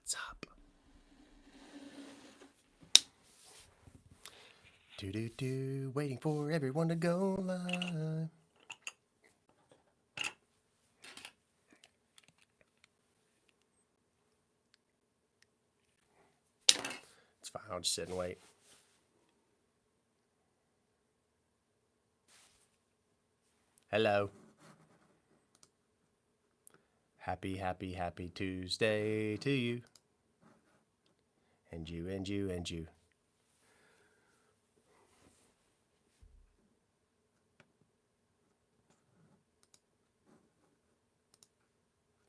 What's up? Do, waiting for everyone to go live. It's fine, I'll just sit and wait. Hello. Happy Tuesday to you. And you, and you, and you.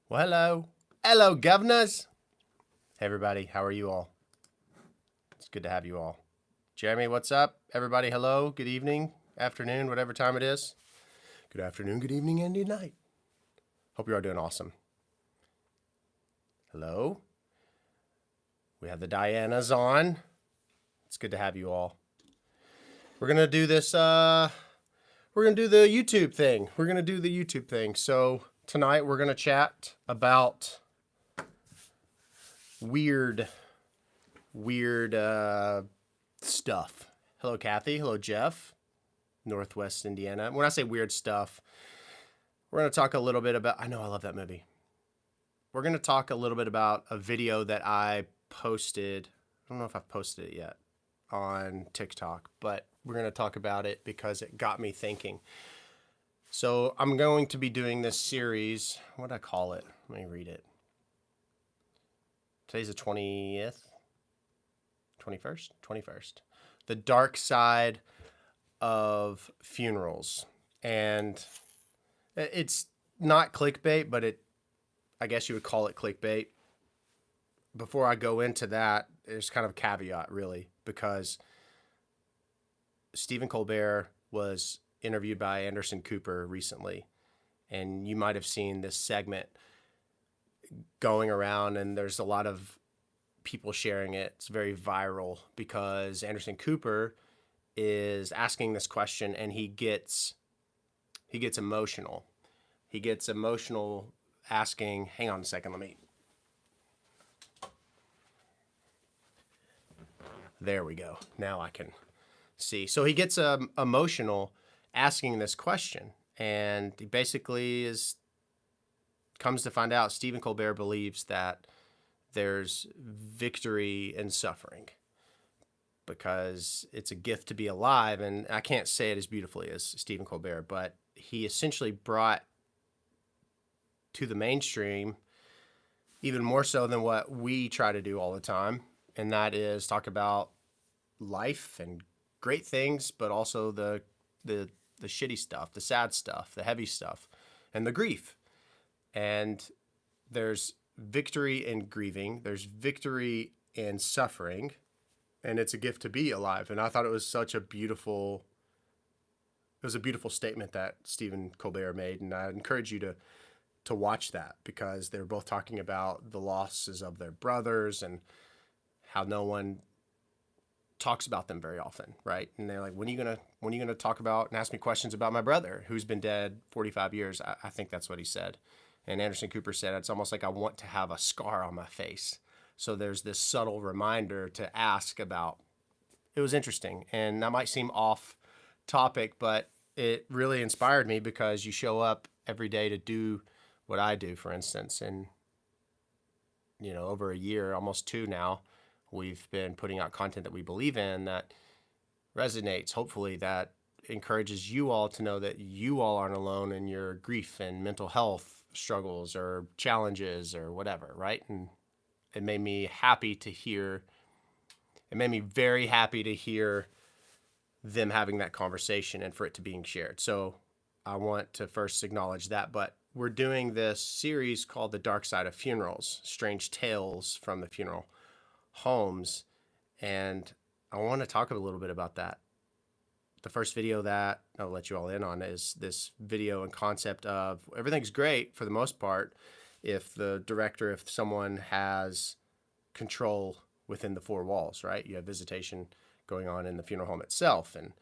Well, hello. Hello, governors. Hey, everybody. How are you all? It's good to have you all. Jeremy, what's up? Everybody, hello. Good evening, afternoon, whatever time it is. Good afternoon, good evening, and good night. Hope you are doing awesome. Hello. We have the Dianas on. It's good to have you all. We're going to do this, we're going to do the YouTube thing. So tonight we're going to chat about weird stuff. Hello, Kathy. Hello, Jeff. Northwest Indiana. When I say weird stuff, we're going to talk a little bit about, I know I love that movie. We're going to talk a little bit about a video that I posted. I don't know if I've posted it yet on TikTok, but we're going to talk about it because it got me thinking. So I'm going to be doing this series. What did I call it? Let me read it. Today's the 20th, 21st. The dark side of funerals. And it's not clickbait, but I guess you would call it clickbait. Before I go into that, there's kind of a caveat, really, because Stephen Colbert was interviewed by Anderson Cooper recently, and you might have seen this segment going around, and there's a lot of people sharing it. It's very viral because Anderson Cooper is asking this question, and he gets emotional. He gets emotional asking, hang on a second, there we go. Now I can see. So he gets emotional asking this question, and he basically comes to find out Stephen Colbert believes that there's victory in suffering because it's a gift to be alive. And I can't say it as beautifully as Stephen Colbert, but he essentially brought to the mainstream even more so than what we try to do all the time. And that is talk about life and great things, but also the shitty stuff, the sad stuff, the heavy stuff, and the grief. And there's victory in grieving. There's victory in suffering. And it's a gift to be alive. And I thought it was a beautiful statement that Stephen Colbert made. And I encourage you to watch that because they were both talking about the losses of their brothers and how no one talks about them very often, right? And they're like, when are you gonna talk about and ask me questions about my brother who's been dead 45 years? I think that's what he said. And Anderson Cooper said, it's almost like I want to have a scar on my face. So there's this subtle reminder to ask about. It was interesting, and that might seem off topic, but it really inspired me because you show up every day to do what I do, for instance, and over a year, almost 2 now, we've been putting out content that we believe in that resonates, hopefully that encourages you all to know that you all aren't alone in your grief and mental health struggles or challenges or whatever, right? And it made me very happy to hear them having that conversation and for it to being shared. So I want to first acknowledge that, but we're doing this series called The Dark Side of Funerals, Strange Tales from the Funeral Homes, and I want to talk a little bit about that. The first video that I'll let you all in on is this video and concept of everything's great for the most part if someone has control within the 4 walls, right? You have visitation going on in the funeral home itself, and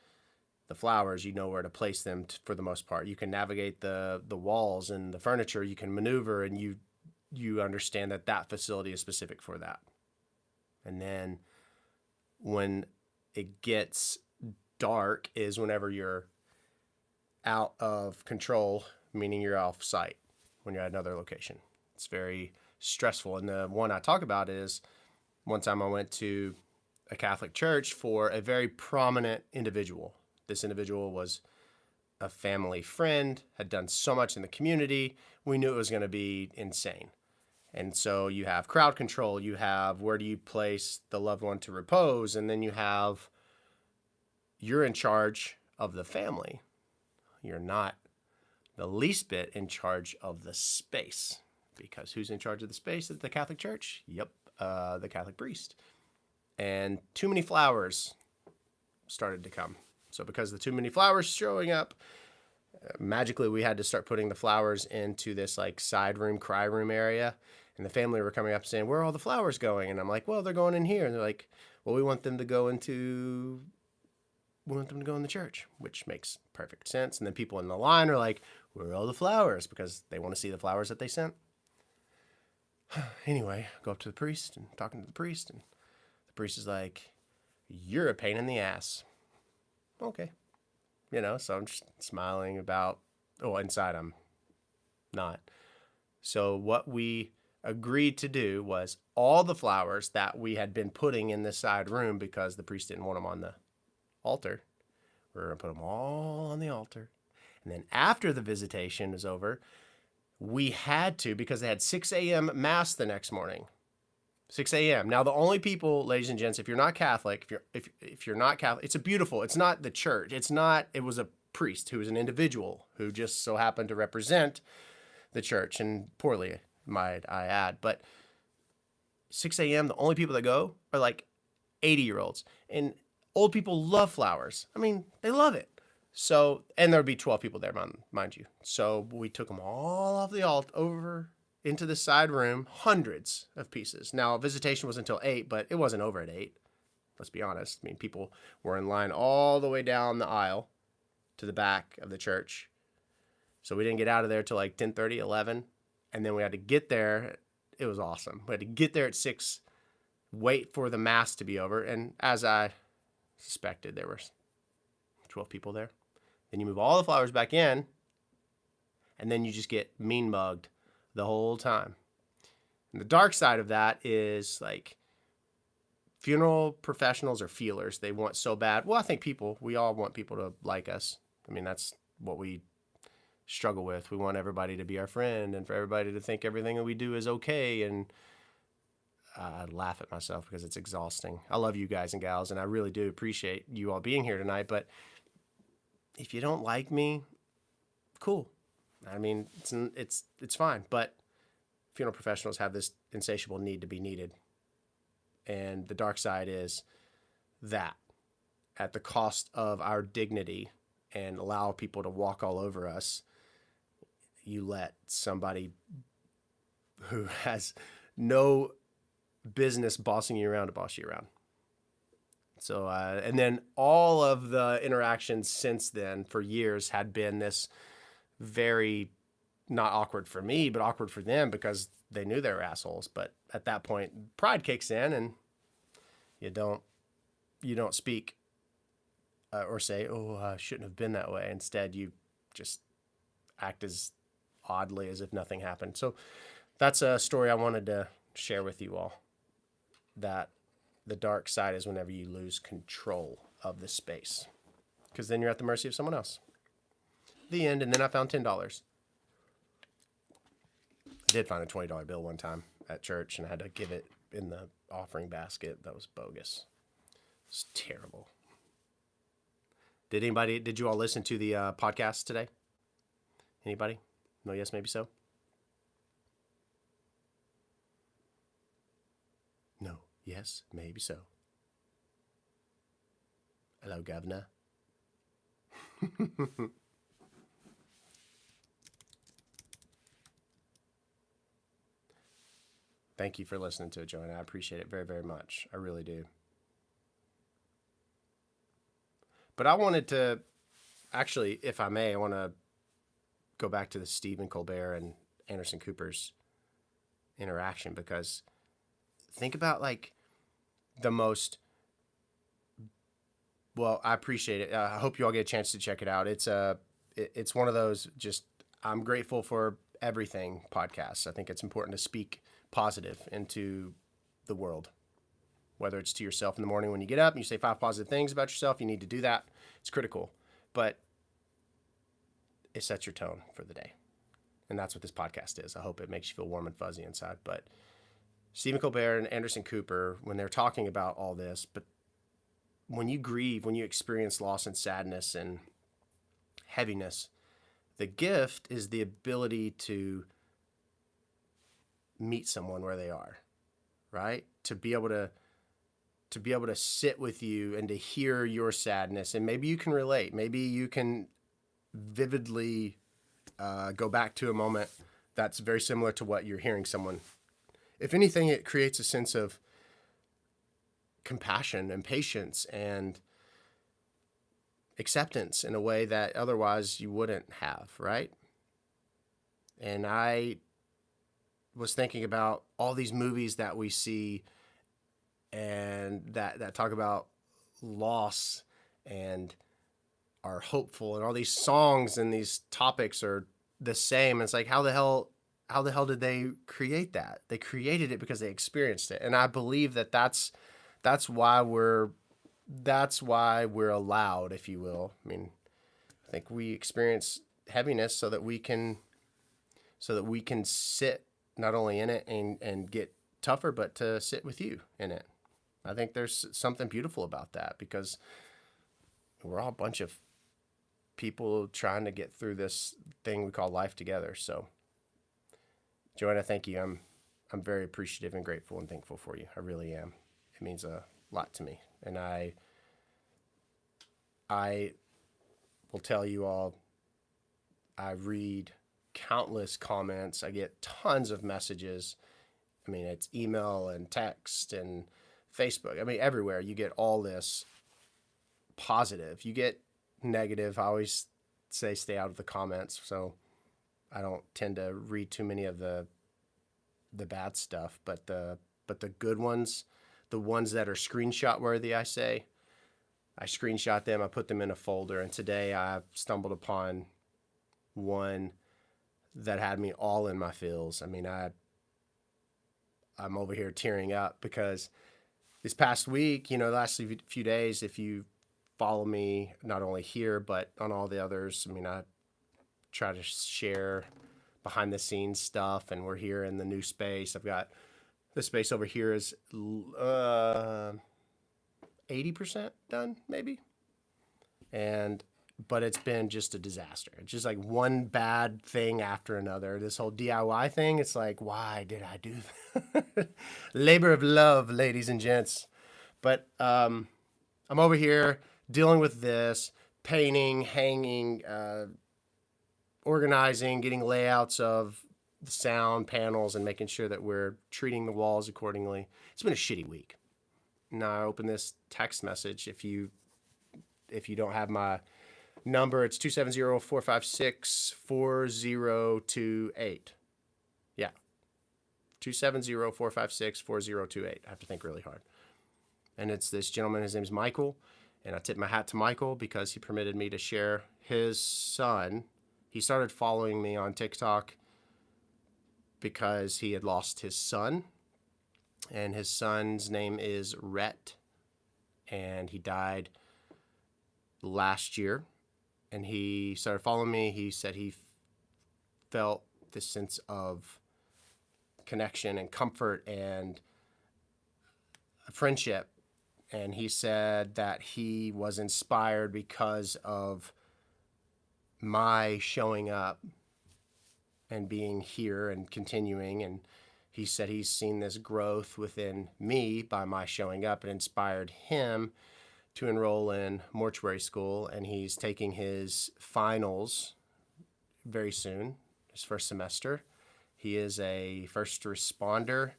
the flowers, you know where to place them for the most part. You can navigate the walls and the furniture, you can maneuver, and you understand that that facility is specific for that. And then when it gets dark is whenever you're out of control, meaning you're off site when you're at another location. It's very stressful. And the one I talk about is one time I went to a Catholic church for a very prominent individual. This individual was a family friend, had done so much in the community. We knew it was going to be insane. And so you have crowd control, you have where do you place the loved one to repose, and then you're in charge of the family. You're not the least bit in charge of the space, because who's in charge of the space at the Catholic Church? Yep, the Catholic priest. And too many flowers started to come. So because of the too many flowers showing up, magically we had to start putting the flowers into this like side room, cry room area. And the family were coming up saying, where are all the flowers going? And I'm like, well, they're going in here. And they're like, well, we want them to go in the church, which makes perfect sense. And then people in the line are like, where are all the flowers? Because they want to see the flowers that they sent. Anyway, go up to the priest and talking to the priest. And the priest is like, you're a pain in the ass. Okay. So I'm just smiling about, inside I'm not. So what we agreed to do was all the flowers that we had been putting in this side room because the priest didn't want them on the altar, we were going to put them all on the altar. And then after the visitation is over, we had to, because they had 6 a.m. mass the next morning. 6 a.m. Now, the only people, ladies and gents, if you're not Catholic, if you're not Catholic, it's not the church. It was a priest who was an individual who just so happened to represent the church, and poorly, might I add. But 6 a.m., the only people that go are like 80-year-olds. And old people love flowers. I mean, they love it. So, and there would be 12 people there, mind you. So we took them all off the altar over into the side room, hundreds of pieces. Now, visitation was until 8, but it wasn't over at 8. Let's be honest. I mean, people were in line all the way down the aisle to the back of the church. So we didn't get out of there till like 10:30, 11. And then we had to get there. It was awesome. We had to get there at 6, wait for the mass to be over. And as I suspected, there were 12 people there. Then you move all the flowers back in, and then you just get mean mugged the whole time. And the dark side of that is like funeral professionals are feelers. They want so bad. Well, I think we all want people to like us. I mean, that's what we struggle with. We want everybody to be our friend and for everybody to think everything that we do is okay. And I laugh at myself because it's exhausting. I love you guys and gals, and I really do appreciate you all being here tonight. But if you don't like me, cool. I mean, it's fine. But funeral professionals have this insatiable need to be needed. And the dark side is that at the cost of our dignity and allow people to walk all over us, you let somebody who has no business bossing you around to boss you around. So, and then all of the interactions since then for years had been this very, not awkward for me, but awkward for them because they knew they were assholes. But at that point, pride kicks in and you don't speak or say, oh, I shouldn't have been that way. Instead, you just act as oddly as if nothing happened. So that's a story I wanted to share with you all, that the dark side is whenever you lose control of the space, because then you're at the mercy of someone else. The end. And then I found $10. I did find a $20 bill one time at church, and I had to give it in the offering basket. That was bogus. It's terrible. Did you all listen to the podcast today? Anybody? No, yes, maybe so? No, yes, maybe so. Hello, Governor. Thank you for listening to it, Joanna. I appreciate it very, very much. I really do. But I wanted to, actually, if I may, I want to go back to the Stephen Colbert and Anderson Cooper's interaction, because think about like the most, well, I appreciate it. I hope you all get a chance to check it out. It's one of those, just, I'm grateful for everything podcasts. I think it's important to speak positive into the world, whether it's to yourself in the morning when you get up and you say 5 positive things about yourself. You need to do that. It's critical, but it sets your tone for the day. And that's what this podcast is. I hope it makes you feel warm and fuzzy inside. But Stephen Colbert and Anderson Cooper, when they're talking about all this, but when you grieve, when you experience loss and sadness and heaviness, the gift is the ability to meet someone where they are, right? To be able to sit with you and to hear your sadness. And maybe you can relate. Maybe you can vividly go back to a moment that's very similar to what you're hearing someone. If anything, it creates a sense of compassion and patience and acceptance in a way that otherwise you wouldn't have, right? And I was thinking about all these movies that we see and that talk about loss and are hopeful, and all these songs and these topics are the same. It's like, how the hell did they create that? They created it because they experienced it. And I believe that's why we're allowed, if you will. I mean, I think we experience heaviness so that we can sit not only in it and get tougher, but to sit with you in it. I think there's something beautiful about that, because we're all a bunch of people trying to get through this thing we call life together. So, Joanna, thank you. I'm very appreciative and grateful and thankful for you. I really am. It means a lot to me. And I will tell you all, I read countless comments. I get tons of messages. I mean, it's email and text and Facebook. I mean, everywhere you get all this positive. You get negative. I always say stay out of the comments, so I don't tend to read too many of the bad stuff. But the good ones, the ones that are screenshot worthy, I screenshot them. I put them in a folder. And today I stumbled upon one that had me all in my feels. I mean, I'm over here tearing up, because this past week, the last few days, if you follow me, not only here, but on all the others, I mean, I try to share behind the scenes stuff, and we're here in the new space. I've got the space over here is 80% done, maybe. But it's been just a disaster. It's just like one bad thing after another. This whole DIY thing, it's like, why did I do that? Labor of love, ladies and gents. But I'm over here dealing with this, painting, hanging, organizing, getting layouts of the sound panels, and making sure that we're treating the walls accordingly. It's been a shitty week. Now I open this text message. If you don't have my number, it's 270-456-4028. Yeah. 270-456-4028. I have to think really hard. And it's this gentleman, his name is Michael. And I tip my hat to Michael because he permitted me to share his son. He started following me on TikTok because he had lost his son. And his son's name is Rhett. And he died last year. And he started following me. He said he felt this sense of connection and comfort and friendship. And he said that he was inspired because of my showing up and being here and continuing. And he said he's seen this growth within me by my showing up, and inspired him to enroll in mortuary school. And he's taking his finals very soon, his first semester. He is a first responder,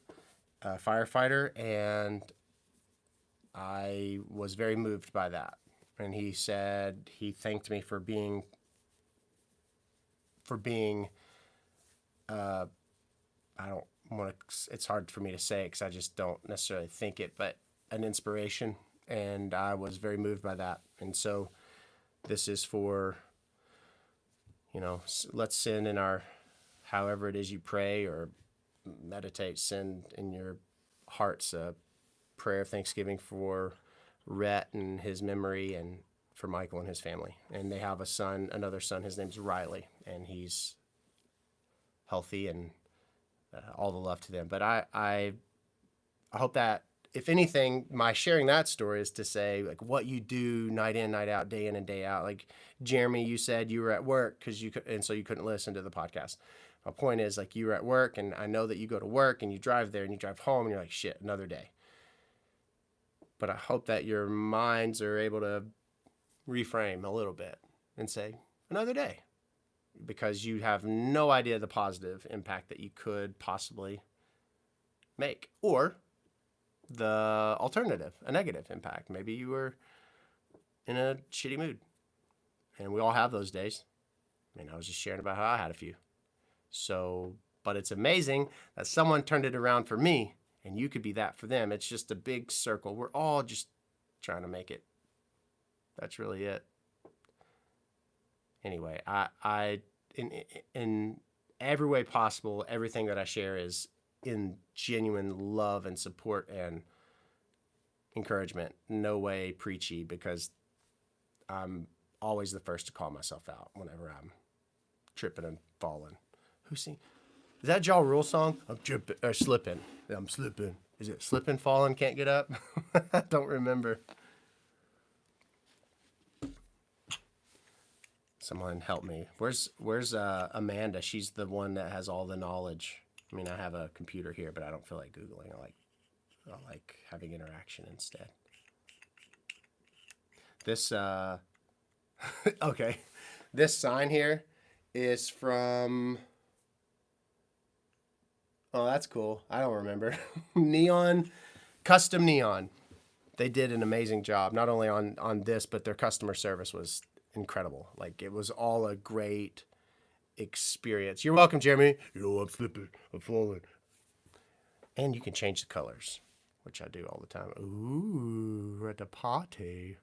firefighter, and I was very moved by that. And he said he thanked me for being it's hard for me to say because I just don't necessarily think it, but an inspiration. And I was very moved by that. And so this is for, let's send in our, however it is you pray or meditate, send in your hearts a prayer of thanksgiving for Rhett and his memory, and for Michael and his family. And they have another son, his name's Riley, and he's healthy, and all the love to them. But I hope that, if anything, my sharing that story is to say, like, what you do night in, night out, day in and day out. Like, Jeremy, you said you were at work and so you couldn't listen to the podcast. My point is, like, you were at work, and I know that you go to work and you drive there and you drive home and you're like, shit, another day. But I hope that your minds are able to reframe a little bit and say, another day, because you have no idea the positive impact that you could possibly make, or the alternative, a negative impact. Maybe you were in a shitty mood, and we all have those days. I mean, I was just sharing about how I had a few. So, but it's amazing that someone turned it around for me, and you could be that for them. It's just a big circle. We're all just trying to make it. That's really it. Anyway, I in every way possible, everything that I share is in genuine love and support and encouragement. No way preachy, because I'm always the first to call myself out whenever I'm tripping and falling. Who's singing? Is that Ja Rule song? I'm tripping or slipping. I'm slipping. Is it slipping, falling, can't get up? I don't remember. Someone help me. Where's Amanda? She's the one that has all the knowledge. I mean, I have a computer here, but I don't feel like Googling. I like having interaction instead. This okay. This sign here is from, oh, that's cool. I don't remember. Custom Neon. They did an amazing job, not only on this, but their customer service was incredible. Like, it was all a great experience. You're welcome, Jeremy. I'm slipping. I'm falling. And you can change the colors, which I do all the time. Ooh, we're at the party.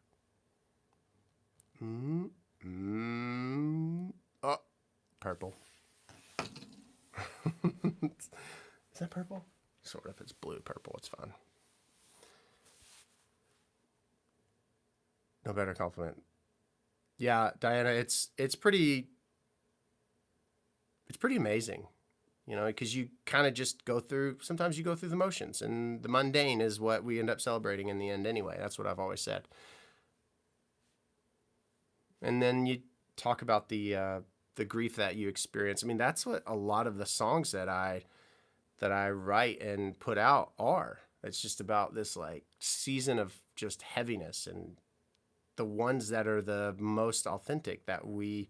Oh, purple. Is that purple? Sort of. It's blue, purple. It's fine. No better compliment. Yeah, Diana, it's pretty amazing, because you kind of just sometimes you go through the motions, and the mundane is what we end up celebrating in the end anyway. That's what I've always said. And then you talk about the grief that you experience. I mean, that's what a lot of the songs that I write and put out are. It's just about this, like, season of just heaviness, and the ones that are the most authentic that we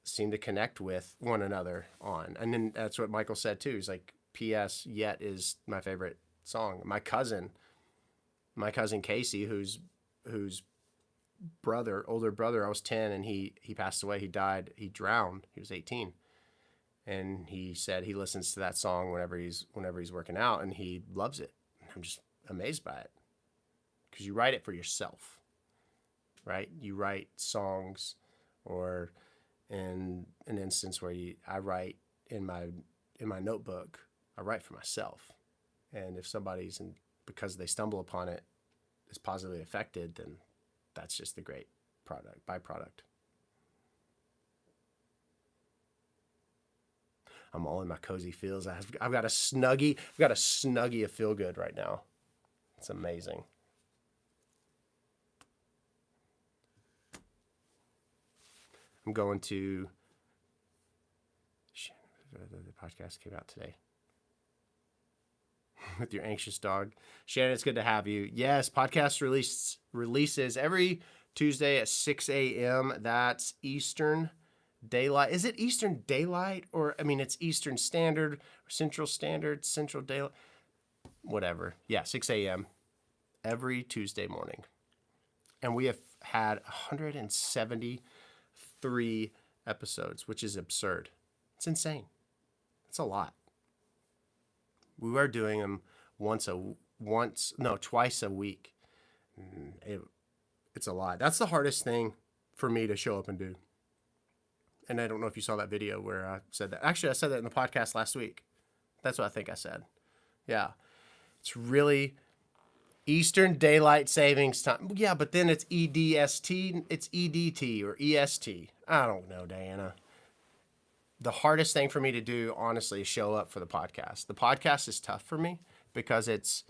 seem to connect with one another on. And then that's what Michael said too. He's like, P.S. Yet is my favorite song. My cousin Casey, whose older brother, I was 10 and he passed away. He died. He drowned. He was 18. And he said he listens to that song whenever he's working out, and he loves it. I'm just amazed by it, because you write it for yourself. Right? You write songs, or in an instance where I write in my notebook, I write for myself. And if somebody's, because they stumble upon it, is positively affected, then that's just the great byproduct. I'm all in my cozy feels. I've got a snuggie of feel good right now. It's amazing. I'm going to, the podcast came out today with your anxious dog. Shannon, it's good to have you. Yes, podcast releases every Tuesday at 6 a.m. That's Eastern Daylight. Is it Eastern Daylight? Or, I mean, it's Eastern Standard or Central Standard, Central Daylight, whatever. Yeah, 6 a.m. every Tuesday morning. And we have had 173 episodes, which is absurd. It's insane. It's a lot. We were doing them twice a week. It's a lot. That's the hardest thing for me to show up and do. And I don't know if you saw that video where I said that. Actually, I said that in the podcast last week. That's what I think I said. Yeah. It's really Eastern Daylight Savings Time. Yeah, but then it's EDST. It's EDT or EST. I don't know, Diana. The hardest thing for me to do, honestly, is show up for the podcast. The podcast is tough for me because it's,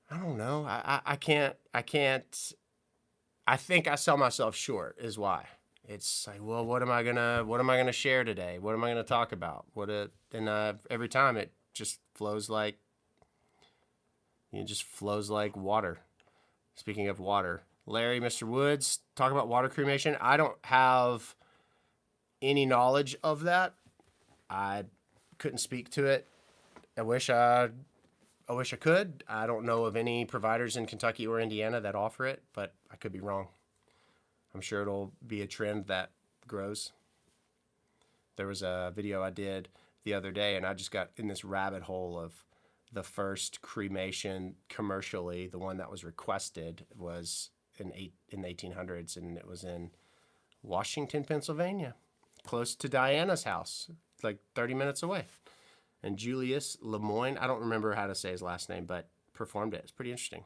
I don't know. I can't. I think I sell myself short is why. It's like, well, what am I gonna share today? What am I gonna talk about? Every time it just flows like water. Speaking of water, Larry, Mr. Woods, talk about water cremation. I don't have any knowledge of that. I couldn't speak to it. I wish I could. I don't know of any providers in Kentucky or Indiana that offer it, but I could be wrong. I'm sure it'll be a trend that grows. There was a video I did the other day, and I just got in this rabbit hole of the first cremation commercially. The one that was requested was in the 1800s, and it was in Washington, Pennsylvania, close to Diana's house, like 30 minutes away. And Julius Lemoyne, I don't remember how to say his last name, but performed it. It's pretty interesting.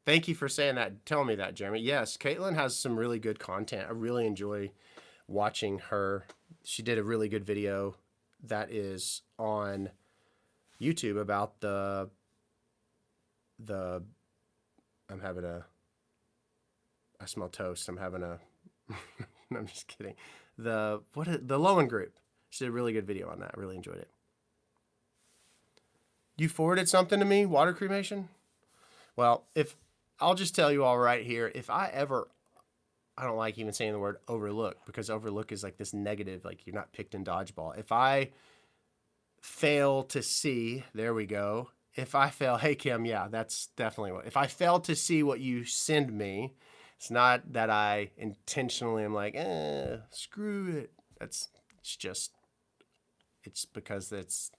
Thank you for saying that, telling me that, Jeremy. Yes, Caitlin has some really good content. I really enjoy watching her. She did a really good video that is on YouTube about I smell toast. I'm just kidding. The Lowen group. She did a really good video on that. I really enjoyed it. You forwarded something to me, water cremation? Well, I'll just tell you all right here, I don't like even saying the word overlook, because overlook is like this negative, like you're not picked in dodgeball. If I fail to see, there we go. If I fail, hey Kim, yeah, that's definitely what. If I fail to see what you send me, it's not that I intentionally am like, screw it. It's because it's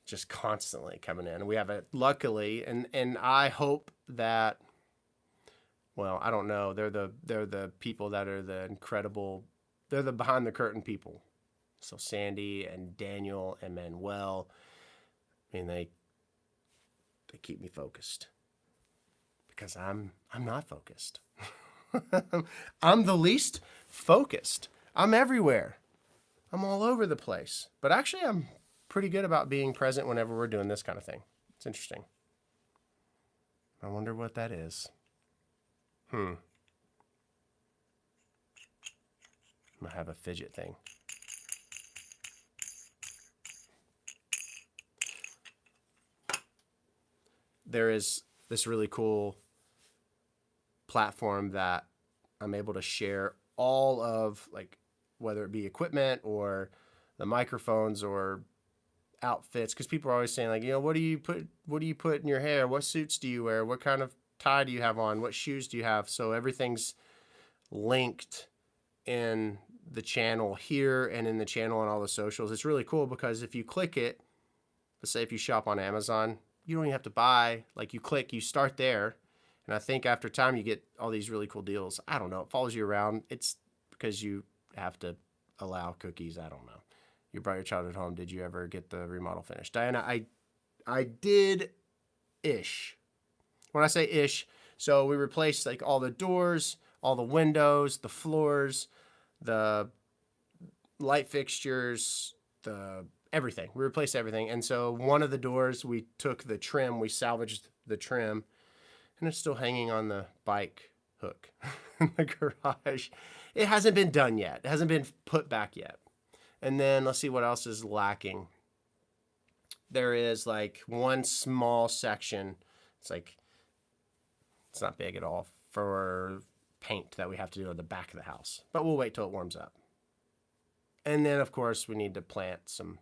just constantly coming in. And we have it, luckily, and I hope that, well, I don't know. They're the people that are the incredible, they're the behind the curtain people. So Sandy and Daniel and Manuel, I mean, they keep me focused because I'm not focused. I'm the least focused. I'm everywhere. I'm all over the place. But actually, I'm pretty good about being present whenever we're doing this kind of thing. It's interesting. I wonder what that is. I have a fidget thing. There is this really cool platform that I'm able to share all of, like, whether it be equipment or the microphones or outfits, because people are always saying, like, what do you put in your hair? What suits do you wear? What kind of tie do you have on? What shoes do you have? So everything's linked in the channel here and in the channel on all the socials. It's really cool because if you click it, let's say if you shop on Amazon, you don't even have to buy. Like, you click, you start there, and I think after time you get all these really cool deals. I don't know. It follows you around. It's because you have to allow cookies. I don't know. You brought your child at home. Did you ever get the remodel finished? Diana, I did-ish. When I say ish, so we replaced like all the doors, all the windows, the floors, the light fixtures, everything. We replaced everything. And so one of the doors, we took the trim, we salvaged the trim, and it's still hanging on the bike hook in the garage. It hasn't been done yet. It hasn't been put back yet. And then let's see what else is lacking. There is like one small section. It's not big at all for paint that we have to do at the back of the house, but we'll wait till it warms up. And then of course we need to plant some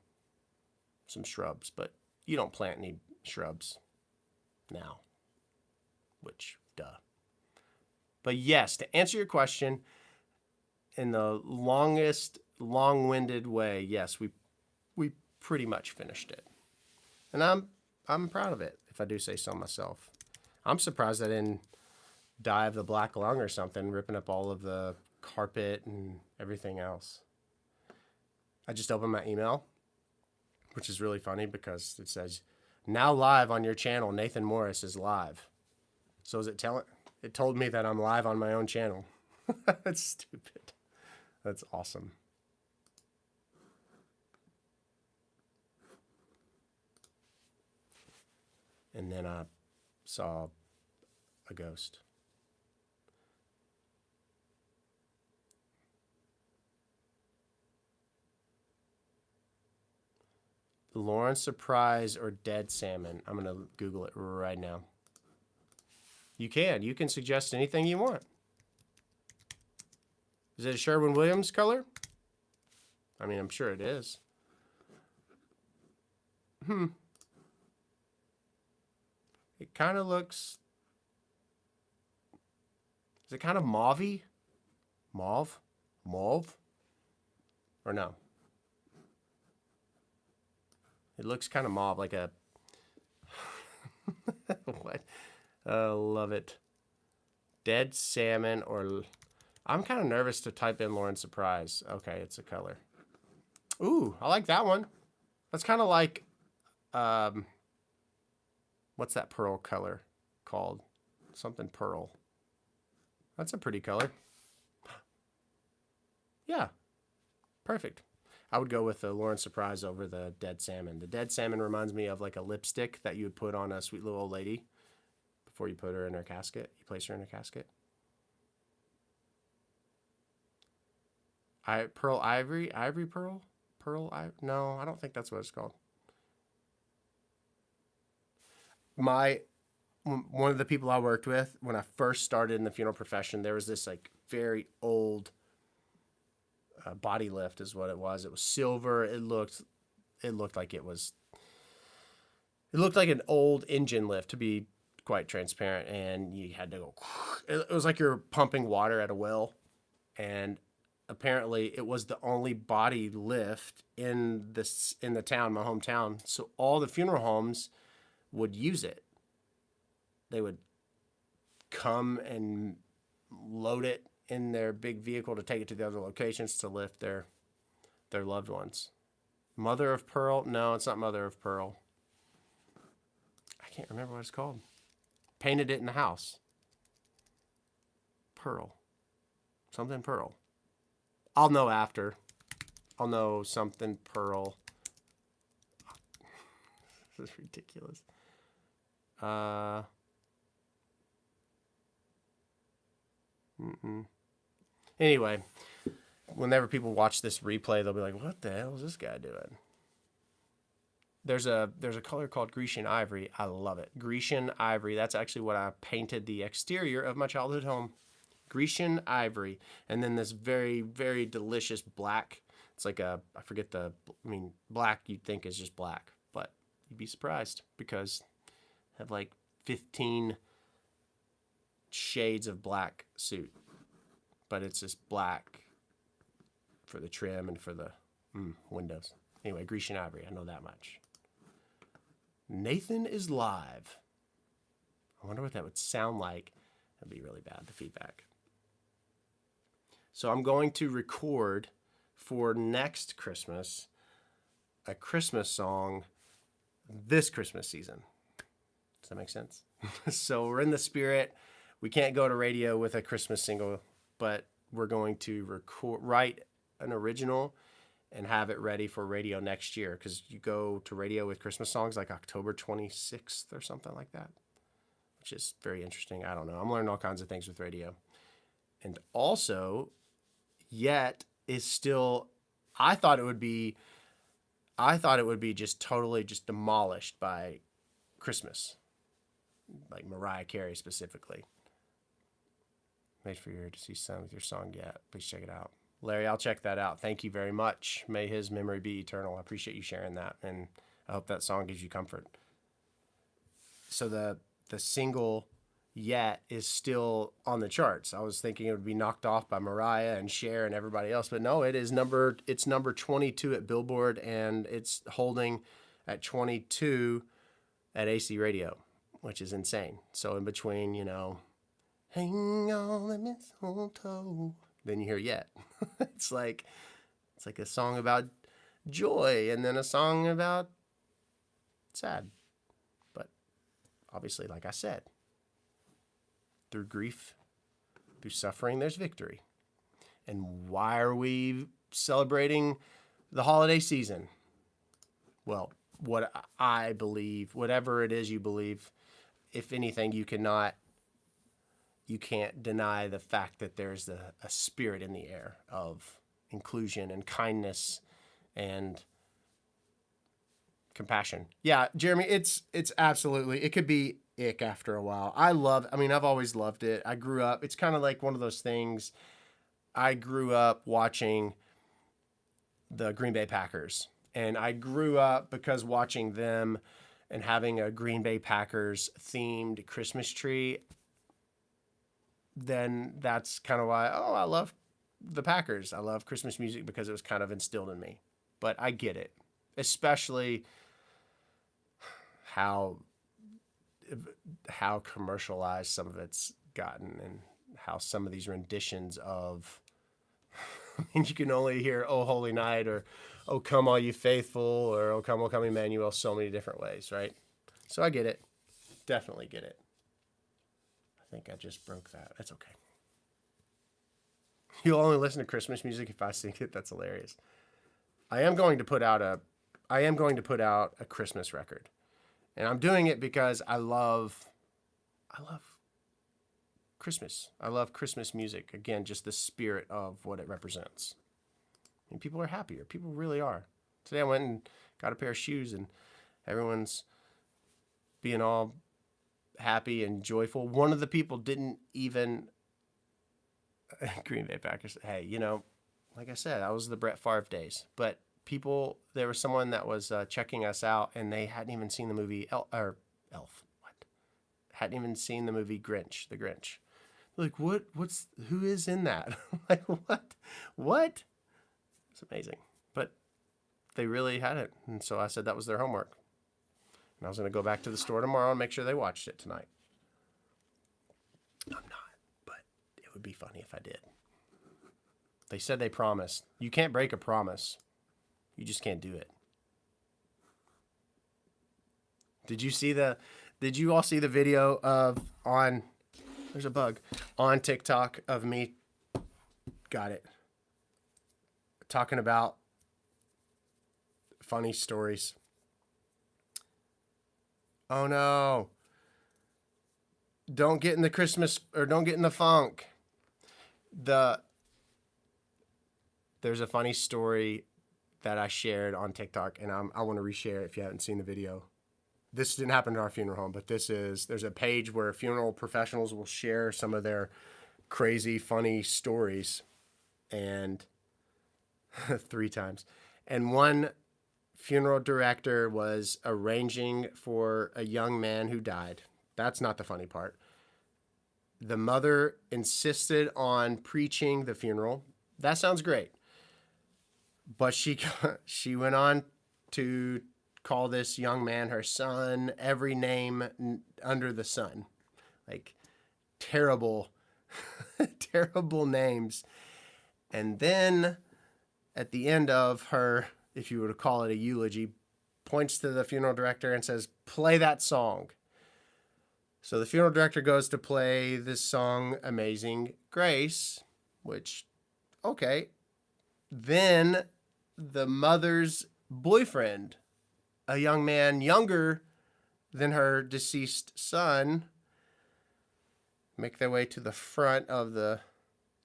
shrubs, but you don't plant any shrubs now, which duh. But yes, to answer your question in the long-winded way, yes, we we pretty much finished it. And I'm proud of it, if I do say so myself. I'm surprised I didn't die of the black lung or something, ripping up all of the carpet and everything else. I just opened my email, which is really funny because it says, now live on your channel, Nathan Morris is live. So is it telling? It told me that I'm live on my own channel. That's stupid. That's awesome. And then I saw a ghost. Lawrence Surprise or dead salmon. I'm going to Google it right now. You can suggest anything you want. Is it a Sherwin-Williams color? I mean, I'm sure it is. It kind of looks... Is it kind of mauve-y? Mauve? Mauve? Or no? It looks kind of mauve, like a... What? Love it. Dead salmon or... I'm kind of nervous to type in Lawrence Surprise. Okay, it's a color. Ooh, I like that one. That's kind of like... what's that pearl color called? Something pearl. That's a pretty color. Yeah. Perfect. I would go with the Lawrence Surprise over the dead salmon. The dead salmon reminds me of like a lipstick that you would put on a sweet little old lady before you put her in her casket. You place her in her casket. Pearl ivory? Ivory pearl? No, I don't think that's what it's called. One of the people I worked with when I first started in the funeral profession, there was this like very old body lift is what it was. It was silver. It looked like it looked like an old engine lift, to be quite transparent, and you had to go. It was like you're pumping water at a well, and apparently it was the only body lift in the town, my hometown. So all the funeral homes would use it. They would come and load it in their big vehicle to take it to the other locations to lift their loved ones. Mother of Pearl? No, it's not Mother of Pearl. I can't remember what it's called. Painted it in the house. Pearl. Something Pearl. I'll know after. I'll know something Pearl. This is ridiculous. Anyway, whenever people watch this replay, they'll be like, what the hell is this guy doing? There's a color called Grecian Ivory. I love it. Grecian Ivory. That's actually what I painted the exterior of my childhood home. Grecian Ivory. And then this very, very delicious black. It's like black you'd think is just black, but you'd be surprised because I have like 15 shades of black suit, but it's just black for the trim and for the windows. Anyway, Grecian Ivory, I know that much. Nathan is live. I wonder what that would sound like. That'd be really bad, the feedback. So I'm going to record for next Christmas a Christmas song this Christmas season. Does that make sense? So we're in the spirit. We can't go to radio with a Christmas single, but we're going to write an original and have it ready for radio next year, because you go to radio with Christmas songs like October 26th or something like that, which is very interesting. I don't know. I'm learning all kinds of things with radio. And also, Yet is still, I thought it would be just totally just demolished by Christmas, like Mariah Carey specifically. Wait for you to see Sun with your song yet. Please check it out. Larry, I'll check that out. Thank you very much. May his memory be eternal. I appreciate you sharing that, and I hope that song gives you comfort. So the single Yet is still on the charts. I was thinking it would be knocked off by Mariah and Cher and everybody else, but no, it's number 22 at Billboard, and it's holding at 22 at AC Radio, which is insane. So in between, hang on the mistletoe, then you hear Yet. it's like a song about joy and then a song about sad. But obviously, like I said, through grief, through suffering, there's victory. And why are we celebrating the holiday season? Well, what I believe, whatever it is you believe, if anything, you can't deny the fact that there's a spirit in the air of inclusion and kindness and compassion. Yeah, Jeremy, it's absolutely, it could be ick after a while. I've always loved it. I grew up, it's kind of like one of those things. I grew up watching the Green Bay Packers, and I grew up because watching them and having a Green Bay Packers themed Christmas tree. Then that's kind of why, I love the Packers. I love Christmas music because it was kind of instilled in me. But I get it, especially how commercialized some of it's gotten, and how some of these renditions of, you can only hear "Oh Holy Night" or "Oh Come All You Faithful" or "Oh Come Emmanuel" so many different ways, right? So I get it. Definitely get it. I think I just broke that. That's okay. You'll only listen to Christmas music if I sing it. That's hilarious. I am going to put out a Christmas record. And I'm doing it because I love Christmas. I love Christmas music. Again, just the spirit of what it represents. And people are happier. People really are. Today I went and got a pair of shoes, and everyone's being all happy and joyful. One of the people didn't even Green Bay Packers. Hey, like I said, that was the Brett Favre days. But there was someone that was checking us out, and they hadn't even seen the movie Elf. What? Hadn't even seen the movie Grinch, the Grinch. Like, who is in that? Like, what? It's amazing. But they really had it. And so I said that was their homework. And I was going to go back to the store tomorrow and make sure they watched it tonight. I'm not, but it would be funny if I did. They said they promised. You can't break a promise. You just can't do it. Did you all see the video there's a bug on TikTok of me, got it, talking about funny stories. Oh no. Don't get in the funk. There's a funny story that I shared on TikTok, and I want to reshare it if you haven't seen the video. This didn't happen in our funeral home, but there's a page where funeral professionals will share some of their crazy, funny stories, and 3 times. And one funeral director was arranging for a young man who died. That's not the funny part. The mother insisted on preaching the funeral. That sounds great. But she went on to call this young man her son, every name under the sun. Like, terrible, terrible names. And then at the end of her, if you were to call it a eulogy, points to the funeral director and says, "Play that song." So the funeral director goes to play this song, Amazing Grace, which, okay. Then the mother's boyfriend, a young man younger than her deceased son, make their way to the front of the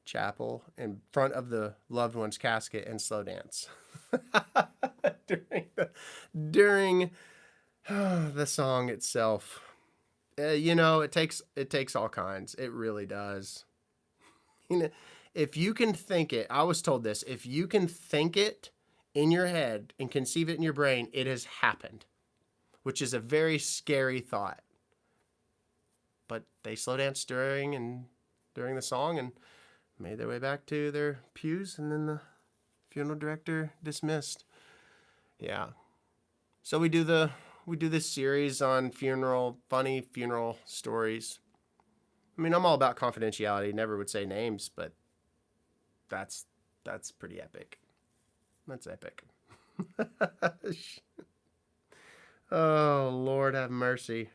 chapel, in front of the loved one's casket, and slow dance during the song itself. It takes all kinds. It really does. If you can think it, I was told this, if you can think it in your head and conceive it in your brain, it has happened, which is a very scary thought. but they slow danced during the song and made their way back to their pews, and then the funeral director dismissed. Yeah. So we do this series on funny funeral stories. I mean, I'm all about confidentiality. Never would say names, but that's pretty epic. That's epic. Oh, Lord have mercy.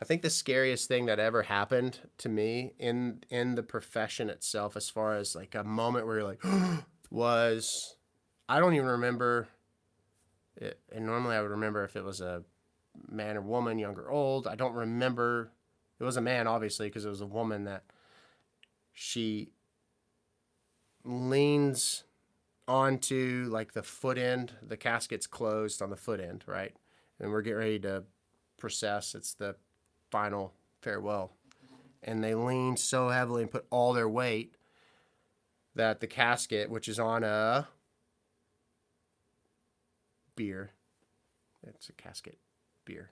I think the scariest thing that ever happened to me in the profession itself, as far as like a moment where you're like, was, I don't even remember it. And normally I would remember if it was a man or woman, young or old. I don't remember. It was a man, obviously, because it was a woman that she leans onto like the foot end. The casket's closed on the foot end, right? And we're getting ready to process. It's the final farewell. And they lean so heavily and put all their weight that the casket, which is on a beer, it's a casket beer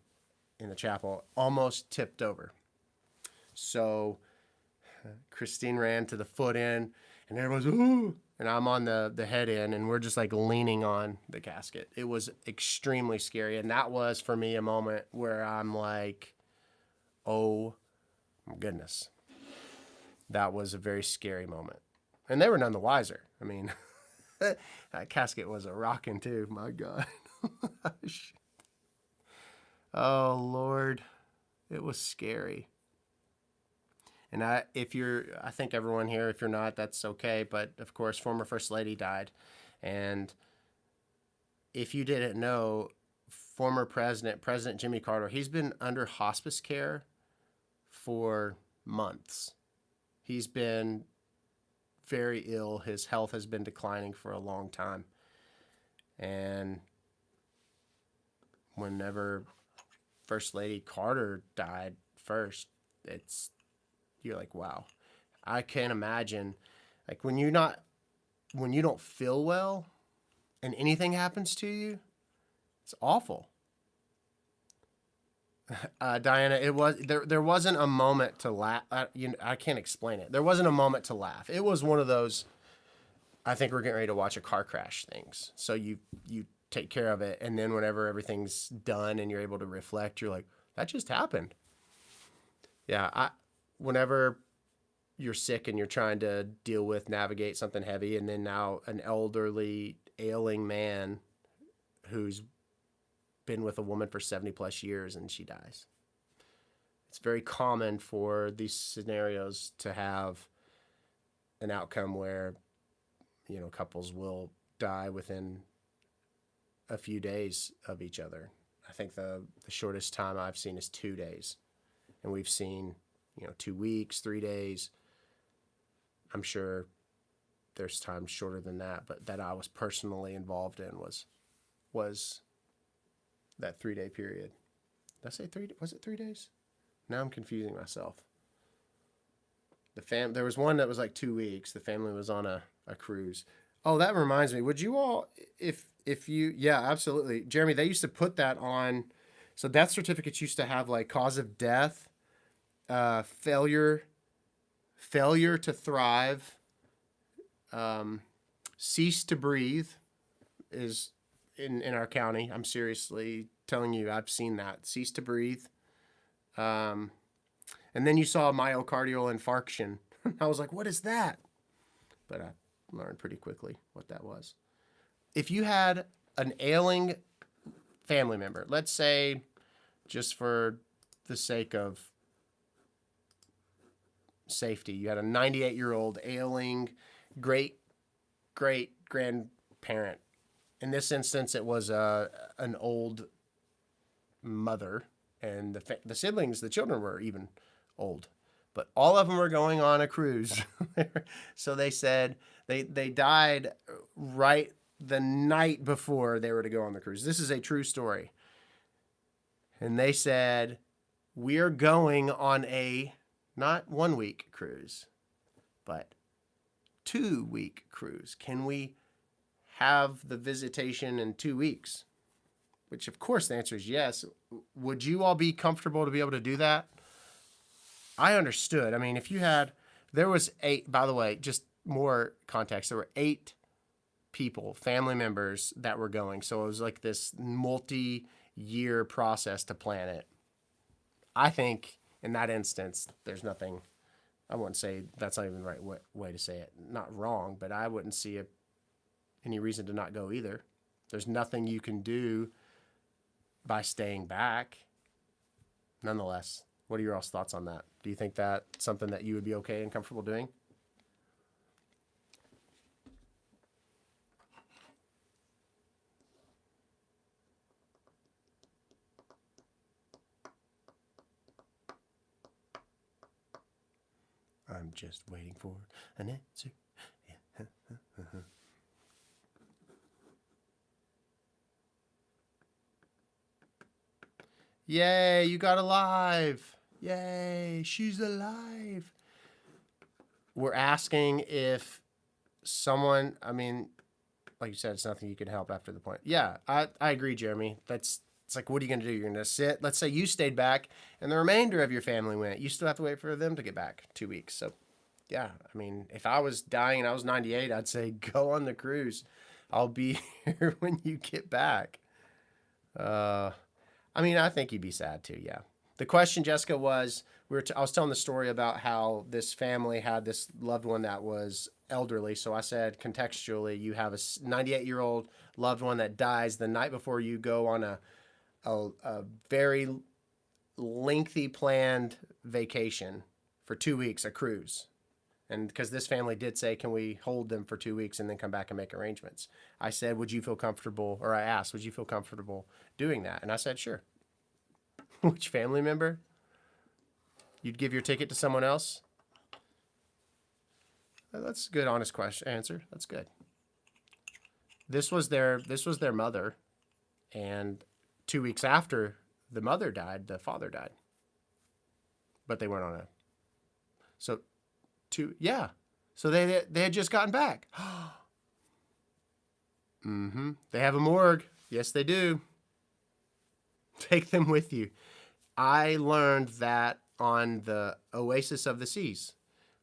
in the chapel, almost tipped over. So Christine ran to the foot end, and everyone's, ooh, and I'm on the head end, and we're just like leaning on the casket. It was extremely scary, and that was for me a moment where I'm like, oh my goodness. That was a very scary moment. And they were none the wiser. I mean, that casket was a rocking too. My God. Oh, Lord. It was scary. And I think everyone here, if you're not, that's okay. But of course, former First Lady died. And if you didn't know, former President Jimmy Carter, he's been under hospice care for months. He's been very ill. His health has been declining for a long time. And whenever First Lady Carter died first, you're like, wow. I can't imagine, like, when you don't feel well and anything happens to you, it's awful. Diana, there wasn't a moment to laugh. I can't explain it. There wasn't a moment to laugh. It was one of those, I think we're getting ready to watch a car crash things. So you take care of it, and then whenever everything's done and you're able to reflect, you're like, that just happened. Yeah, whenever you're sick and you're trying to navigate something heavy, and then now an elderly, ailing man who's been with a woman for 70 plus years and she dies. It's very common for these scenarios to have an outcome where, couples will die within a few days of each other. I think the shortest time I've seen is 2 days. And we've seen, 2 weeks, 3 days. I'm sure there's times shorter than that, but that I was personally involved in was that 3-day period. Did I say 3? Was it 3 days? Now I'm confusing myself. There was one that was like 2 weeks. The family was on a cruise. Oh, that reminds me. Would you all, if you, yeah, absolutely. Jeremy, they used to put that on. So death certificates used to have like cause of death, failure to thrive, cease to breathe is in our county. I'm seriously telling you, I've seen that. Cease to breathe. And then you saw myocardial infarction. I was like, what is that? But I learned pretty quickly what that was. If you had an ailing family member, let's say, just for the sake of safety, you had a 98-year-old ailing great-great-grandparent. In this instance, it was an old mother, and the siblings, the children were even old. But all of them were going on a cruise. So they said they died right the night before they were to go on the cruise. This is a true story. And they said, we are going on a not 1-week cruise, but 2-week cruise. Can we have the visitation in 2 weeks? which of course the answer is yes. Would you all be comfortable to be able to do that? I understood. I mean, if you had, there was 8, by the way, just more context. There were 8 people, family members that were going. So it was like this multi-year process to plan it. I think in that instance, there's nothing, I wouldn't say that's not even the right way to say it. Not wrong, but I wouldn't see any reason to not go either. There's nothing you can do by staying back. Nonetheless, what are your all's thoughts on that? Do you think that's something that you would be okay and comfortable doing? I'm just waiting for an answer. Yay, you got alive. Yay, she's alive. We're asking if someone, I mean, like you said, it's nothing you could help after the point. Yeah, I agree, Jeremy. It's like, what are you going to do? You're going to sit. Let's say you stayed back and the remainder of your family went. You still have to wait for them to get back 2 weeks. So, yeah, I mean, if I was dying and I was 98, I'd say go on the cruise. I'll be here when you get back. I mean, I think you'd be sad too, yeah. The question, Jessica, was I was telling the story about how this family had this loved one that was elderly. So I said, contextually, you have a 98-year-old loved one that dies the night before you go on a very lengthy planned vacation for 2 weeks, a cruise. And because this family did say, can we hold them for 2 weeks and then come back and make arrangements? I said, would you feel comfortable, or I asked, would you feel comfortable doing that? And I said, sure. Which family member? You'd give your ticket to someone else? That's a good, honest answer. That's good. This was their mother, and 2 weeks after the mother died, the father died. But they weren't on a. So, yeah. So they had just gotten back. Mm-hmm. They have a morgue. Yes, they do. Take them with you. I learned that on the Oasis of the Seas.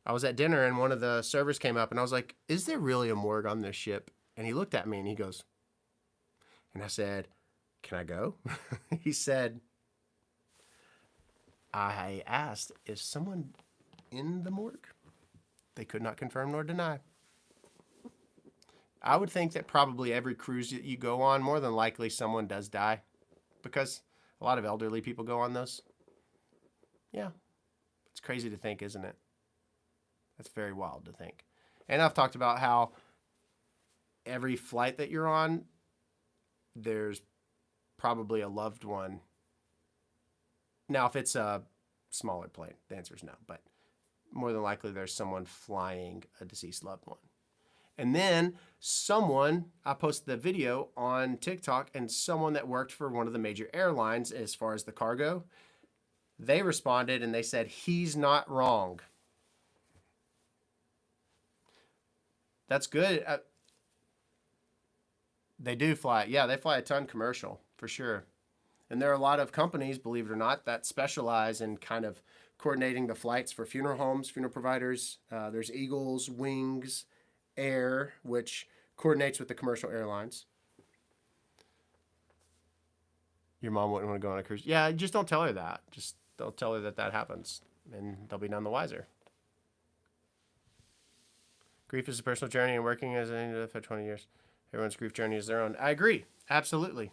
I was at dinner and one of the servers came up and I was like, is there really a morgue on this ship? And he looked at me and he goes, and I said, can I go? He said, I asked, is someone in the morgue? They could not confirm nor deny. I would think that probably every cruise that you go on, more than likely someone does die, because a lot of elderly people go on those. Yeah. It's crazy to think, isn't it? That's very wild to think. And I've talked about how every flight that you're on, there's probably a loved one. Now, if it's a smaller plane, the answer is no. But more than likely, there's someone flying a deceased loved one. And then I posted the video on TikTok, and someone that worked for one of the major airlines as far as the cargo, they responded and they said, he's not wrong. That's good. They do fly. Yeah, they fly a ton commercial, for sure. And there are a lot of companies, believe it or not, that specialize in kind of coordinating the flights for funeral homes, funeral providers. There's Eagles, Wings, Air, which coordinates with the commercial airlines. Your mom wouldn't want to go on a cruise. Yeah, just don't tell her that. Just don't tell her that happens, and they'll be none the wiser. Grief is a personal journey, and working as an individual for 20 years. Everyone's grief journey is their own. I agree. Absolutely.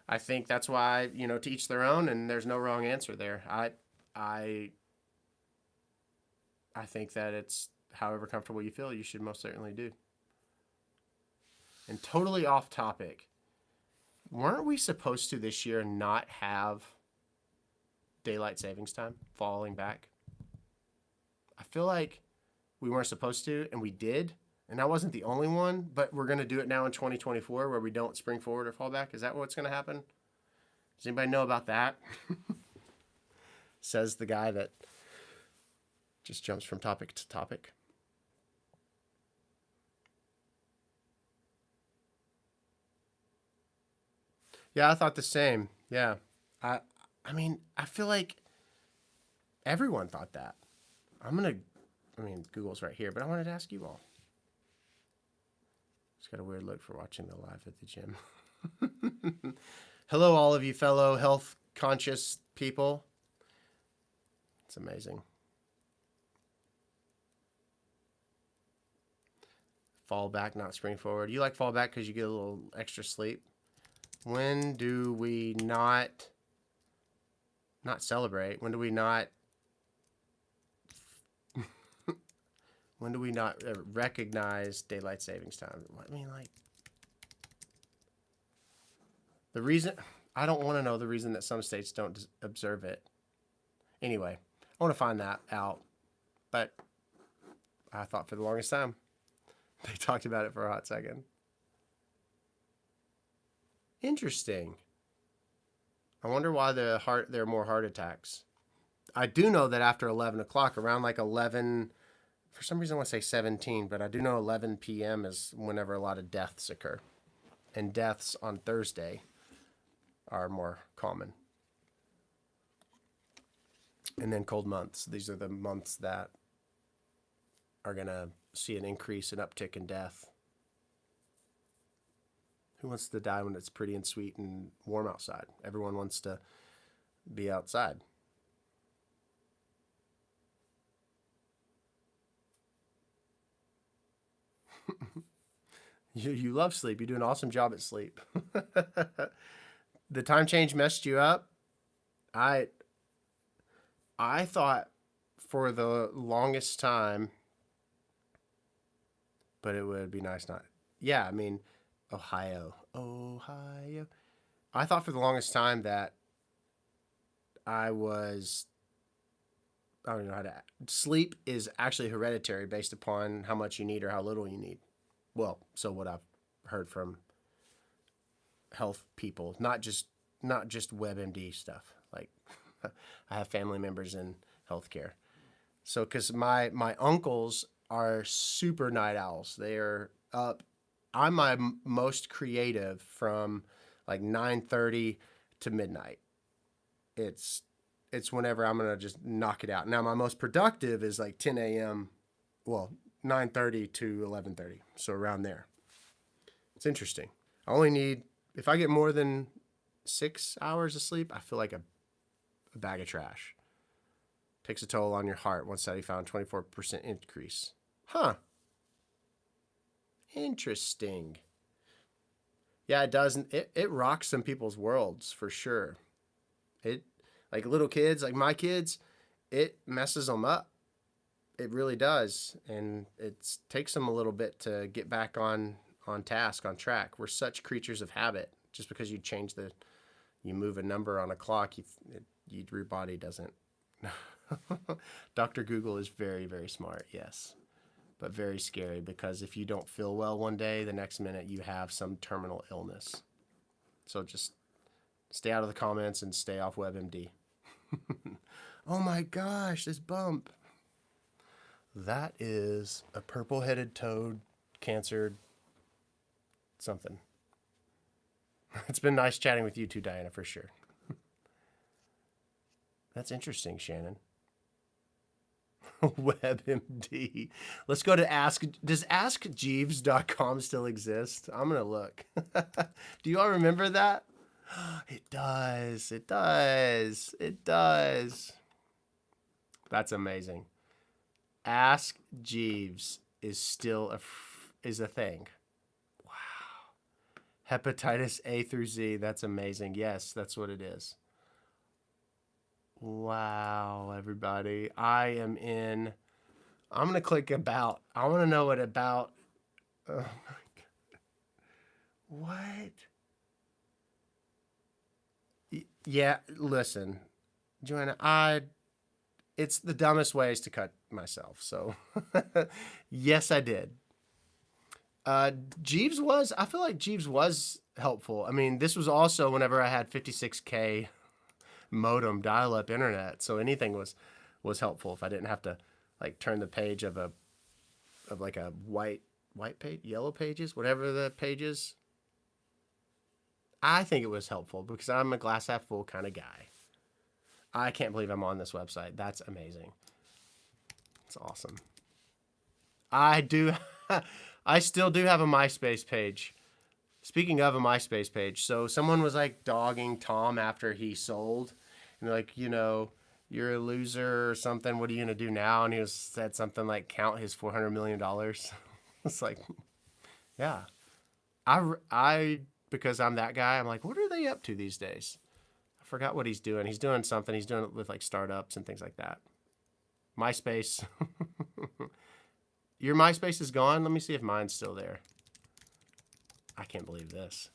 I think that's why, to each their own, and there's no wrong answer there. I think that it's however comfortable you feel, you should most certainly do. And totally off topic, weren't we supposed to this year not have daylight savings time falling back? I feel like we weren't supposed to, and we did. And I wasn't the only one, but we're going to do it now in 2024 where we don't spring forward or fall back. Is that what's going to happen? Does anybody know about that? Says the guy that just jumps from topic to topic. Yeah, I thought the same. Yeah. I I mean, I feel like everyone thought that. Google's right here, but I wanted to ask you all. It's got a weird look for watching the live at the gym. Hello, all of you fellow health conscious people. It's amazing. Fall back, not spring forward. You like fall back because you get a little extra sleep. When do we not celebrate? When do we not recognize daylight savings time? I mean, like, the reason, I don't want to know the reason that some states don't observe it. Anyway, I want to find that out. But I thought for the longest time they talked about it for a hot second. Interesting. I wonder why there are more heart attacks. I do know that after 11 o'clock, around like 11, for some reason I want to say 17, but I do know 11 p.m. is whenever a lot of deaths occur. And deaths on Thursday are more common. And then cold months. These are the months that are going to see an increase, an uptick in death. Who wants to die when it's pretty and sweet and warm outside? Everyone wants to be outside. You love sleep. You do an awesome job at sleep. The time change messed you up. I thought for the longest time, but it would be nice not. Yeah, I mean, Ohio. I thought for the longest time that I don't know how to. Sleep is actually hereditary based upon how much you need or how little you need. Well, so what I've heard from health people, not just WebMD stuff. Like, I have family members in healthcare. So, because my uncles are super night owls. They are up. I'm my most creative from like 9:30 to midnight. It's whenever I'm gonna just knock it out. Now my most productive is like 10 a.m. Well, 9:30 to 11:30. So around there. It's interesting. I only need, if I get more than 6 hours of sleep, I feel like a bag of trash. Takes a toll on your heart. One study found 24% increase. Huh. Interesting. Yeah, it does. It rocks some people's worlds for sure. It, like little kids, like my kids, it messes them up. It really does. And it takes them a little bit to get back on task, on track. We're such creatures of habit. Just because you move a number on a clock, your body doesn't. Dr. Google is very, very smart, yes, but very scary, because if you don't feel well one day, the next minute you have some terminal illness. So just stay out of the comments and stay off WebMD. Oh my gosh, this bump. That is a purple-headed toad, cancer, something. It's been nice chatting with you too, Diana, for sure. That's interesting, Shannon. WebMD. Let's go to Ask. Does AskJeeves.com still exist? I'm going to look. Do you all remember that? It does. It does. It does. That's amazing. Ask Jeeves is still is a thing. Wow. Hepatitis A through Z. That's amazing. Yes, that's what it is. Wow, everybody. I'm going to click about. I want to know what about. Oh my God. What? Yeah, listen, Joanna, it's the dumbest ways to cut myself. So, yes, I did. I feel like Jeeves was helpful. I mean, this was also whenever I had 56K modem dial-up internet, so anything was helpful if I didn't have to like turn the page of like a white page, yellow pages, whatever the page is. I think it was helpful because I'm a glass half full kind of guy. I can't believe I'm on this website. That's amazing. It's awesome. I do. I still do have a MySpace page. Speaking of a MySpace page, so someone was like dogging Tom after he sold, and they're like, you're a loser or something. What are you gonna do now? And he said something like, count his $400 million. It's like, yeah, I because I'm that guy. I'm like, what are they up to these days? I forgot what he's doing. He's doing something. He's doing it with like startups and things like that. MySpace. Your MySpace is gone. Let me see if mine's still there. I can't believe this.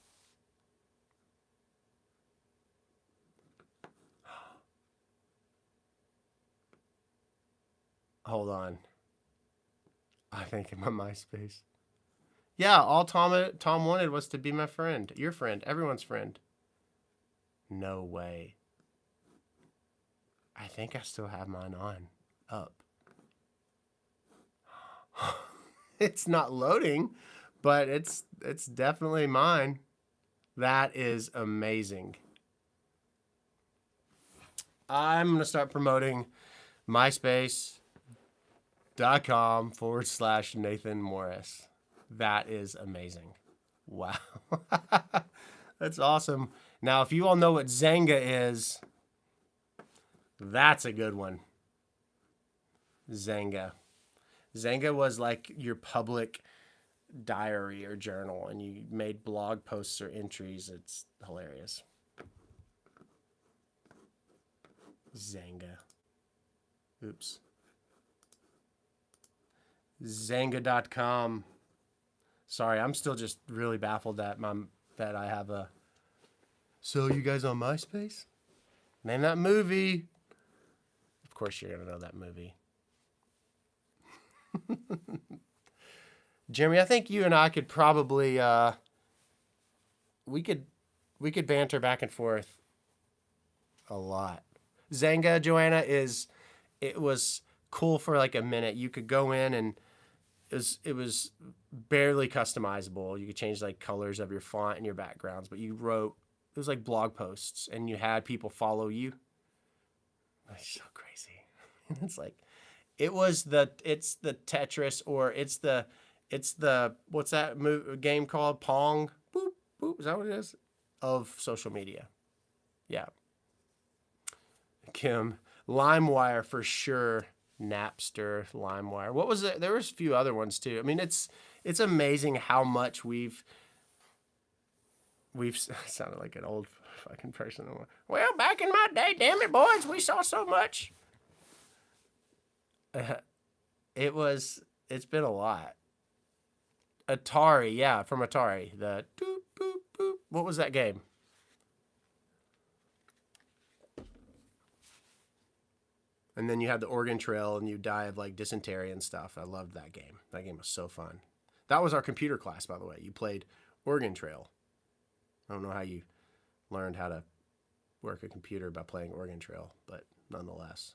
Hold on. I think in my MySpace. Yeah, all Tom wanted was to be my friend, your friend, everyone's friend. No way. I think I still have mine on, up. It's not loading, but it's definitely mine. That is amazing. I'm going to start promoting MySpace.com/Nathan Morris. That is amazing. Wow. That's awesome. Now, if you all know what Zanga is, that's a good one. Zanga. Zanga was like your public diary or journal, and you made blog posts or entries. It's hilarious. Zanga. Oops. Zanga.com. Sorry, I'm still just really baffled that I have a. So you guys on MySpace? Name that movie. Of course, you're gonna know that movie. Jeremy, I think you and I could probably we could banter back and forth a lot. Zanga, Joanna, it was cool for like a minute. You could go in and it was barely customizable. You could change like colors of your font and your backgrounds, but it was like blog posts and you had people follow you. That's so crazy. It's like it's the Tetris, or it's the what's that game called? Pong? Boop, boop. Is that what it is? Of social media. Yeah. Kim. LimeWire for sure. Napster, LimeWire. What was it? There was a few other ones too. I mean, it's amazing how much we've sounded like an old fucking person. Well, back in my day, damn it, boys, we saw so much. It's been a lot. Atari, yeah, from Atari. The doop, boop, boop. What was that game? And then you had the Oregon Trail, and you die of like dysentery and stuff. I loved that game. That game was so fun. That was our computer class, by the way. You played Oregon Trail. I don't know how you learned how to work a computer by playing Oregon Trail, but nonetheless.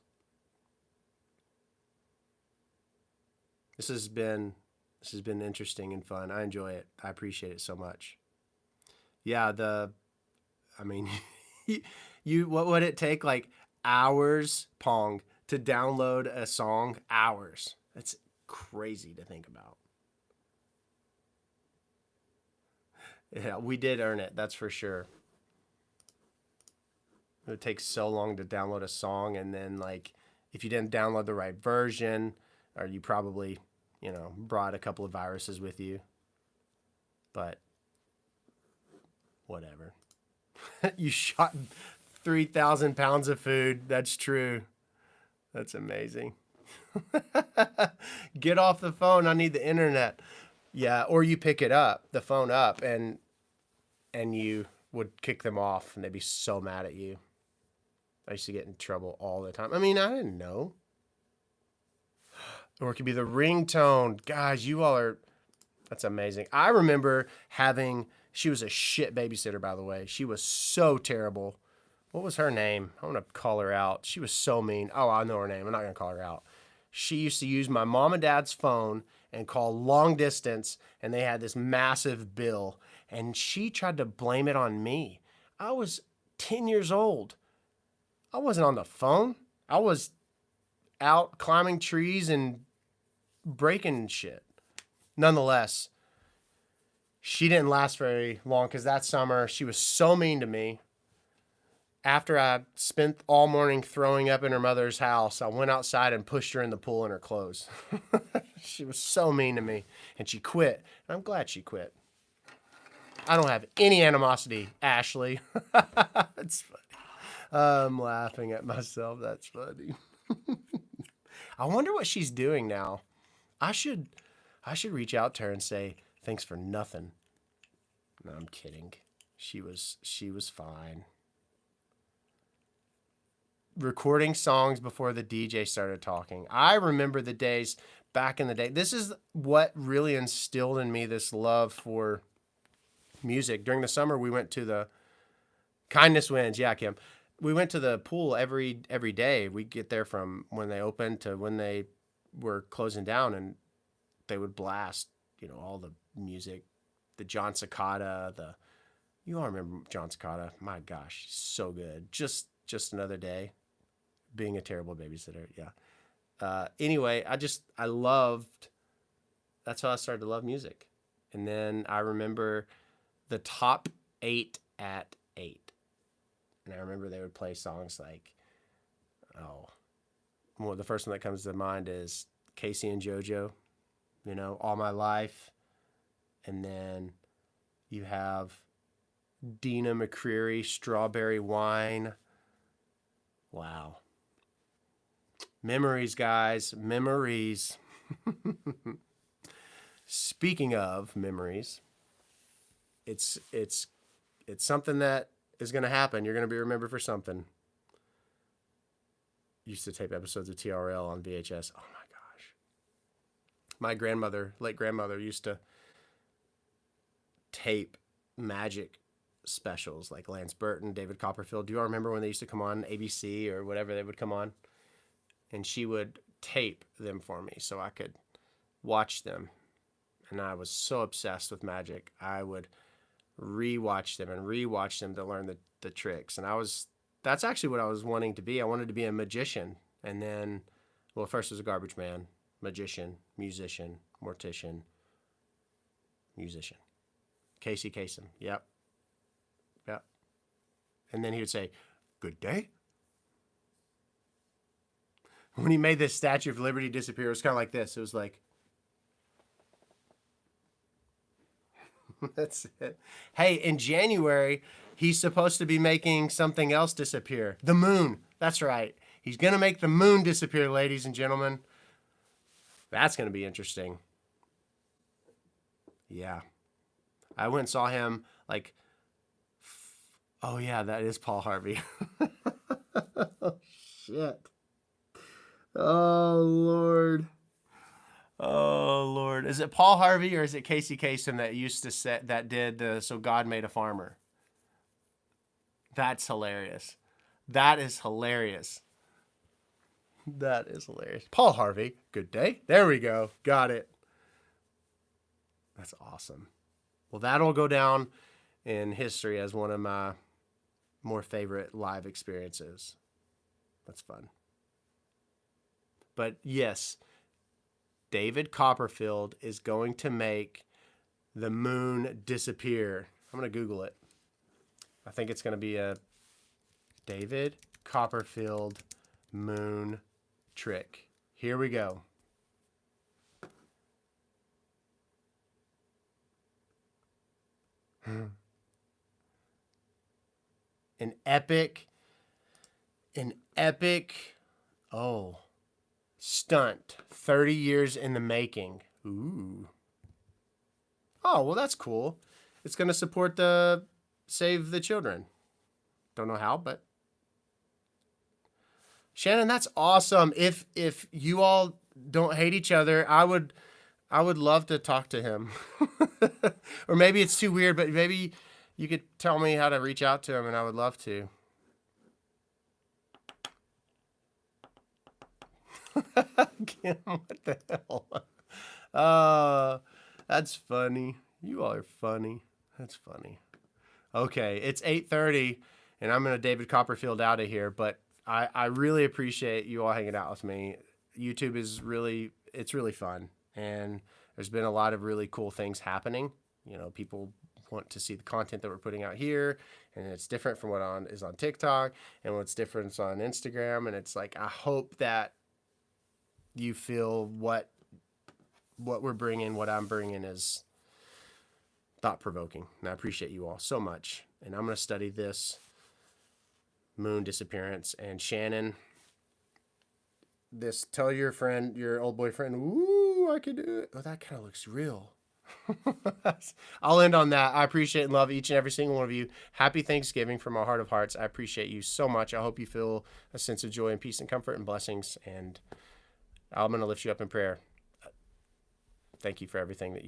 This has been interesting and fun. I enjoy it. I appreciate it so much. Yeah, what would it take? Like hours, Pong, to download a song? Hours. That's crazy to think about. Yeah, we did earn it. That's for sure. It would take so long to download a song, and then like if you didn't download the right version, or you probably, brought a couple of viruses with you. But whatever. You shot 3,000 pounds of food. That's true. That's amazing. Get off the phone. I need the internet. Yeah, or you pick the phone up, and you would kick them off, and they'd be so mad at you. I used to get in trouble all the time. I mean, I didn't know. Or it could be the ringtone. Guys, that's amazing. I remember she was a shit babysitter, by the way. She was so terrible. What was her name? I want to call her out. She was so mean. Oh, I know her name. I'm not going to call her out. She used to use my mom and dad's phone and call long distance, and they had this massive bill. And she tried to blame it on me. I was 10 years old. I wasn't on the phone. I was out climbing trees and breaking shit. Nonetheless, she didn't last very long because that summer she was so mean to me. After I spent all morning throwing up in her mother's house, I went outside and pushed her in the pool in her clothes. She was so mean to me, and she quit. And I'm glad she quit. I don't have any animosity, Ashley. It's funny. I'm laughing at myself. That's funny. I wonder what she's doing now. I should reach out to her and say, thanks for nothing. No, I'm kidding. She was fine. Recording songs before the DJ started talking. I remember the days back in the day. This is what really instilled in me this love for music. During the summer, we went to the Kindness Winds. Yeah, Kim. We went to the pool every day. We'd get there from when they opened to when they were closing down, and they would blast, all the music, the John Cicada, you all remember John Cicada. My gosh, so good. Just another day. Being a terrible babysitter. Yeah. Anyway, I loved, that's how I started to love music. And then I remember the top 8 at 8. And I remember they would play songs like, the first one that comes to mind is Casey and JoJo, All My Life. And then you have Dina McCreary, Strawberry Wine. Wow. Memories, guys. Memories. Speaking of memories, it's something that is going to happen. You're going to be remembered for something. Used to tape episodes of TRL on VHS. Oh my gosh. My late grandmother, used to tape magic specials like Lance Burton, David Copperfield. Do you all remember when they used to come on ABC or whatever they would come on? And she would tape them for me so I could watch them. And I was so obsessed with magic. I would rewatch them to learn the tricks. And that's actually what I was wanting to be. I wanted to be a magician. And then, first was a garbage man, magician, musician, mortician, musician. Casey Kasem. Yep. And then he would say, good day. When he made this Statue of Liberty disappear, it was kind of like this. It was like, that's it. Hey, in January, he's supposed to be making something else disappear. The moon. That's right. He's going to make the moon disappear, ladies and gentlemen. That's going to be interesting. Yeah. I went and saw him oh yeah, that is Paul Harvey. Oh, shit. Oh, Lord. Oh, Lord. Is it Paul Harvey or is it Casey Kasem that did So God Made a Farmer? That's hilarious. That is hilarious. That is hilarious. Paul Harvey. Good day. There we go. Got it. That's awesome. Well, that'll go down in history as one of my more favorite live experiences. That's fun. But yes, David Copperfield is going to make the moon disappear. I'm going to Google it. I think it's going to be a David Copperfield moon trick. Here we go. An epic stunt, 30 years in the making. Ooh. Oh, well, that's cool. It's going to support the Save the Children. Don't know how, but Shannon, that's awesome. If you all don't hate each other, I would love to talk to him. Or maybe it's too weird, but maybe you could tell me how to reach out to him, and I would love to. Kim, what the hell? That's funny. You all are funny. That's funny. Okay, it's 8:30, and I'm gonna David Copperfield out of here. But I really appreciate you all hanging out with me. YouTube is it's really fun, and there's been a lot of really cool things happening. People want to see the content that we're putting out here, and it's different from is on TikTok, and what's different is on Instagram. And it's like, I hope that you feel what we're bringing, what I'm bringing is thought-provoking. And I appreciate you all so much. And I'm going to study this moon disappearance. And Shannon, tell your friend, your old boyfriend, ooh, I could do it. Oh, that kind of looks real. I'll end on that. I appreciate and love each and every single one of you. Happy Thanksgiving from my heart of hearts. I appreciate you so much. I hope you feel a sense of joy and peace and comfort and blessings. And I'm going to lift you up in prayer. Thank you for everything that you